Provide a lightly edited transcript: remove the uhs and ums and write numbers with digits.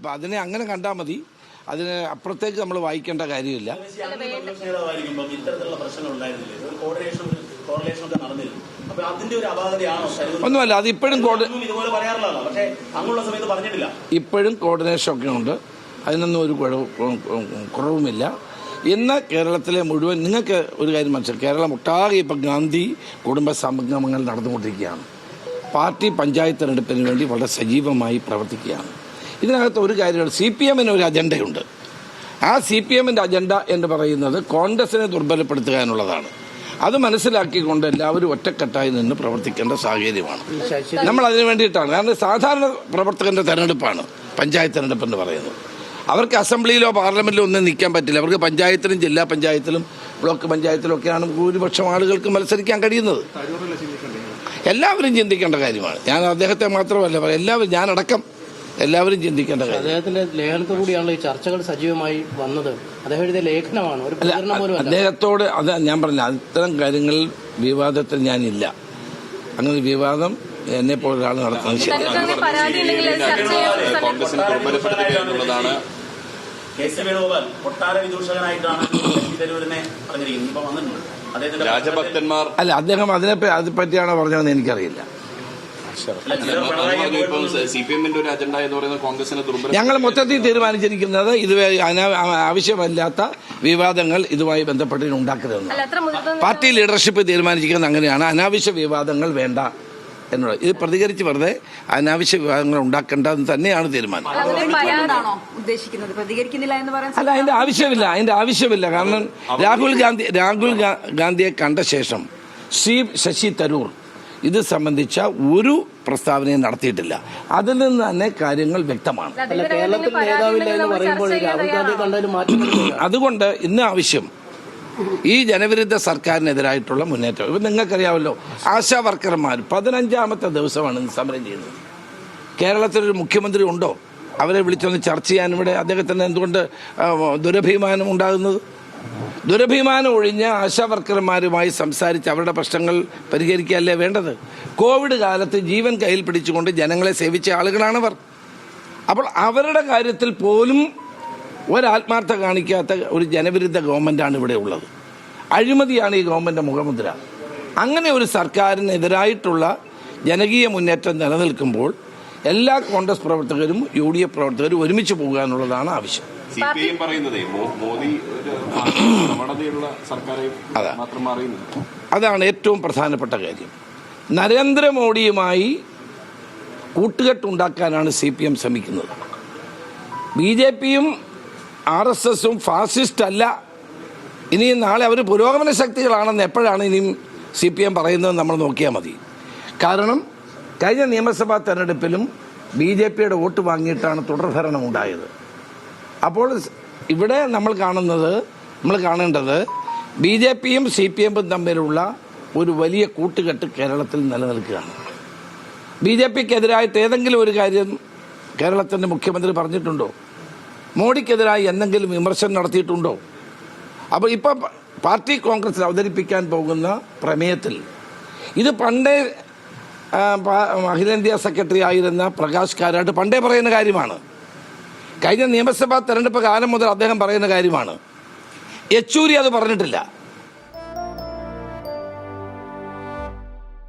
അപ്പോൾ അതിനെ അങ്ങനെ കണ്ടാൽ മതി. അതിന് അപ്പുറത്തേക്ക് നമ്മൾ വായിക്കേണ്ട കാര്യമില്ല. ഒന്നുമല്ല, അത് ഇപ്പോഴും കോർഡിനേഷൻ ഒക്കെ ഉണ്ട്. അതിനൊന്നും ഒരു കുറവുമില്ല. ഇന്ന് കേരളത്തിലെ മുഴുവൻ നിങ്ങൾക്ക് ഒരു കാര്യം മനസ്സിലാക്കാം, കേരളം ഒട്ടാകെ ഇപ്പം ഗാന്ധി കുടുംബ സംഗമങ്ങൾ നടന്നുകൊണ്ടിരിക്കുകയാണ്. പാർട്ടി പഞ്ചായത്ത് തെരഞ്ഞെടുപ്പിന് വേണ്ടി വളരെ സജീവമായി പ്രവർത്തിക്കുകയാണ്. ഇതിനകത്ത് ഒരു കാര്യമാണ്, CPM-ന് ഒരു അജണ്ടയുണ്ട്. ആ CPM-ന്റെ അജണ്ട എന്ന് പറയുന്നത് കോൺഗ്രസിനെ ദുർബലപ്പെടുത്തുക എന്നുള്ളതാണ്. അത് മനസ്സിലാക്കിക്കൊണ്ട് എല്ലാവരും ഒറ്റക്കെട്ടായി നിന്ന് പ്രവർത്തിക്കേണ്ട സാഹചര്യമാണ്. നമ്മൾ അതിന് വേണ്ടിയിട്ടാണ്. കാരണം സാധാരണ പ്രവർത്തകന്റെ തെരഞ്ഞെടുപ്പാണ് പഞ്ചായത്ത് തെരഞ്ഞെടുപ്പ് എന്ന് പറയുന്നത്. അവർക്ക് അസംബ്ലിയിലോ പാർലമെന്റിലോ ഒന്നും നിൽക്കാൻ പറ്റില്ല. അവർക്ക് പഞ്ചായത്തിലും ജില്ലാ പഞ്ചായത്തിലും ബ്ലോക്ക് പഞ്ചായത്തിലും ഒക്കെയാണ് ഭൂരിപക്ഷം ആളുകൾക്ക് മത്സരിക്കാൻ കഴിയുന്നത്. എല്ലാവരും ചിന്തിക്കേണ്ട കാര്യമാണ്. ഞാൻ അദ്ദേഹത്തെ മാത്രമല്ല, എല്ലാവരും, ഞാനടക്കം എല്ലാവരും ചിന്തിക്കേണ്ട കാര്യം. അദ്ദേഹത്തിന്റെ ലേഖനത്തോടുകൂടിയാണല്ലോ ഈ ചർച്ചകൾ സജീവമായി വന്നത്. അദ്ദേഹം എഴുതിയ ലേഖനമാണ്, ഒരു പ്രചരണം പോലും. അദ്ദേഹത്തോട് അത് ഞാൻ പറഞ്ഞ അത്തരം കാര്യങ്ങളിൽ വിവാദത്തിൽ ഞാനില്ല. അങ്ങനെ വിവാദം എന്നെ പോലെ ഒരാൾ നടത്തുന്നത് ശരിയാണ്. അല്ല, അദ്ദേഹം അതിനെ പറ്റിയാണോ പറഞ്ഞതെന്ന് എനിക്കറിയില്ല. ഞങ്ങൾ മൊത്തത്തിൽ തീരുമാനിച്ചിരിക്കുന്നത് ഇത് ആവശ്യമല്ലാത്ത വിവാദങ്ങൾ ഇതുമായി ബന്ധപ്പെട്ട് ഉണ്ടാക്കരുതെന്ന് പാർട്ടി ലീഡർഷിപ്പ് തീരുമാനിച്ചിരിക്കുന്നത് അങ്ങനെയാണ്. അനാവശ്യ വിവാദങ്ങൾ വേണ്ട എന്നുള്ളത്. ഇത് പ്രതികരിച്ച് വെറുതെ അനാവശ്യ വിവാദങ്ങൾ ഉണ്ടാക്കേണ്ടതെന്ന് തന്നെയാണ് തീരുമാനം. അല്ല, അതിന്റെ ആവശ്യമില്ല. കാരണം രാഹുൽ ഗാന്ധിയെ കണ്ട ശേഷം ശശി തരൂർ ഇത് സംബന്ധിച്ച ഒരു പ്രസ്താവനയും നടത്തിയിട്ടില്ല. അതിൽ നിന്ന് തന്നെ കാര്യങ്ങൾ വ്യക്തമാണ്. അതുകൊണ്ട് ഇന്ന് ആവശ്യം ഈ ജനവിരുദ്ധ സർക്കാരിനെതിരായിട്ടുള്ള മുന്നേറ്റം. ഇപ്പം നിങ്ങൾക്കറിയാമല്ലോ, ആശാ വർക്കർമാർ 15ാമത്തെ ദിവസമാണ് ഇന്ന് സമരം ചെയ്യുന്നത്. കേരളത്തിലൊരു മുഖ്യമന്ത്രി ഉണ്ടോ അവരെ വിളിച്ചൊന്ന് ചർച്ച ചെയ്യാൻ? ഇവിടെ അദ്ദേഹത്തിന് എന്തുകൊണ്ട് ദുരഭിമാനം ഉണ്ടാകുന്നത്? ദുരഭിമാനം ഒഴിഞ്ഞ് ആശാ വർക്കർമാരുമായി സംസാരിച്ച് അവരുടെ പ്രശ്നങ്ങൾ പരിഹരിക്കുകയല്ലേ വേണ്ടത്? കോവിഡ് കാലത്ത് ജീവൻ കയ്യിൽ പിടിച്ചുകൊണ്ട് ജനങ്ങളെ സേവിച്ച ആളുകളാണവർ. അപ്പോൾ അവരുടെ കാര്യത്തിൽ പോലും ഒരാത്മാർത്ഥത കാണിക്കാത്ത ഒരു ജനവിരുദ്ധ ഗവൺമെൻറ്റാണ് ഇവിടെ ഉള്ളത്. അഴിമതിയാണ് ഈ ഗവൺമെൻറ് മുഖമുദ്ര. അങ്ങനെ ഒരു സർക്കാരിനെതിരായിട്ടുള്ള ജനകീയ മുന്നേറ്റം നിലനിൽക്കുമ്പോൾ എല്ലാ കോൺഗ്രസ് പ്രവർത്തകരും UDF പ്രവർത്തകരും ഒരുമിച്ച് പോകുക എന്നുള്ളതാണ് ആവശ്യം. അതാണ് ഏറ്റവും പ്രധാനപ്പെട്ട കാര്യം. നരേന്ദ്രമോദിയുമായി കൂട്ടുകെട്ടുണ്ടാക്കാനാണ് CPM ശ്രമിക്കുന്നത്. BJP-യും RSS-ഉം ഫാസിസ്റ്റ് അല്ല. ഇനിയും നാളെ അവർ പുരോഗമന ശക്തികളാണെന്ന് എപ്പോഴാണ് ഇനിയും CPM പറയുന്നത് നമ്മൾ നോക്കിയാൽ മതി. കാരണം കഴിഞ്ഞ നിയമസഭാ തെരഞ്ഞെടുപ്പിലും BJP-യുടെ വോട്ട് വാങ്ങിയിട്ടാണ് തുടർഭരണം ഉണ്ടായത്. അപ്പോൾ ഇവിടെ നമ്മൾ കാണേണ്ടത് BJP-യും CPM-ഉം തമ്മിലുള്ള ഒരു വലിയ കൂട്ടുകെട്ട് കേരളത്തിൽ നിലനിൽക്കുകയാണ്. BJP-ക്കെതിരായിട്ട് ഏതെങ്കിലും ഒരു കാര്യം കേരളത്തിൻ്റെ മുഖ്യമന്ത്രി പറഞ്ഞിട്ടുണ്ടോ? മോഡിക്കെതിരായി എന്തെങ്കിലും വിമർശനം നടത്തിയിട്ടുണ്ടോ? അപ്പോൾ ഇപ്പം പാർട്ടി കോൺഗ്രസിൽ അവതരിപ്പിക്കാൻ പോകുന്ന പ്രമേയത്തിൽ ഇത് പണ്ടേ അഖിലേന്ത്യാ സെക്രട്ടറി ആയിരുന്ന പ്രകാശ് കാരാട്ട് പണ്ടേ പറയുന്ന കാര്യമാണ്. കഴിഞ്ഞ നിയമസഭാ തെരഞ്ഞെടുപ്പ് കാലം മുതൽ അദ്ദേഹം പറയുന്ന കാര്യമാണ്. യെച്ചൂരി അത് പറഞ്ഞിട്ടില്ല.